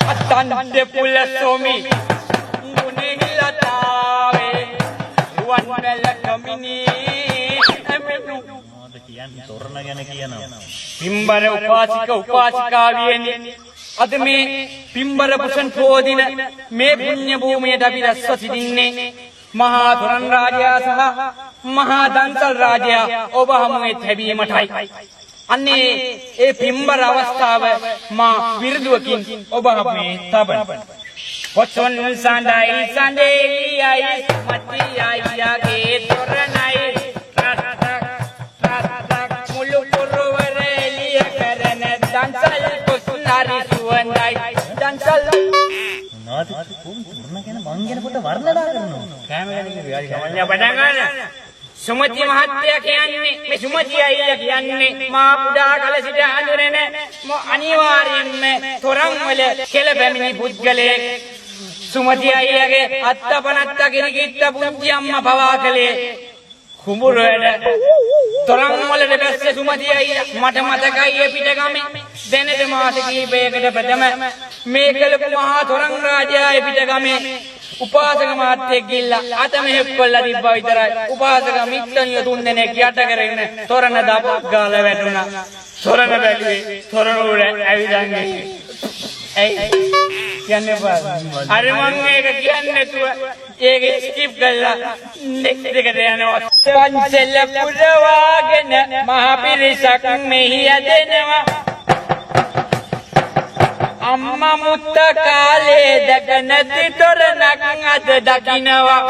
Atan de pula somi mune hilatawe wan bela kamini amenu මොනවද කියන්නේ තොරණ ගැන කියනවා පිම්බර උපාසිකාවියනි අද මේ පිම්බර පුසන් පොදින මේ පුණ්‍ය භූමියට අපි රැස්ව සිටින්නේ මහා තොරන් රාජයා සහ මහා දන්සල් රාජයා ඔබ හමුවේ ලැබීමටයි අන්නේ ඒ පිම්බර අවස්ථාව මා විරුදුවකින් ඔබ හමුවේ තබන කොචොන් සඳයි සඳේයි මතියයි යගේ තොරණයි මුළු පුරවරෙලිය කරන දන්සල් කුස්නාරි සුවඳයි දන්සල් මොනවද තොරණ ගැන මං ගැන පොත වර්ණනා කරනවා කැමරාවේ පටන් ගන්න සුමති මහත්තයා කියන්නේ මේ සුමති අයියා කියන්නේ මා පුඩා කල සිට හඳුනන අනිවාර්යෙන්ම තොරන් වල කෙල බැමිණි පුද්ගලයෙක් සුමති අයියාගේ අත්තපනත්ත කිරිකිත්ත පුංචි අම්මා පවා කලේ කුඹුර වැඩ තොරන් වලට බැස්සේ සුමති අයියා මට මතකයි ඒ පිටගමේ දැනට මාස කිහිපයකට ප්‍රථම මේ කලපු මහා තොරන් රාජයා ඒ පිටගමේ උපාසක මාත්‍යෙක් ගිල්ලා අත මෙහෙක් කොල්ල තිබ්බා විතරයි උපාසක මිත්තනිය තුන් දෙනෙක් යට කරගෙන තොරණ දපක් ගාලා වැටුණා තොරණ බැලුවේ තොරණ උඩ ඇවිදන්නේ ඇයි කියන්නේ බා අර මං මේක කියන්නේ නැතුව ඒක ස්කිප් කළා දෙකට යනවා පන්සල පුරවාගෙන මහ පිරිසක් මෙහි ඇදෙනවා අම්මා මුත්ත කාලේ දැක නැති තොරණක් අද දකින්නවා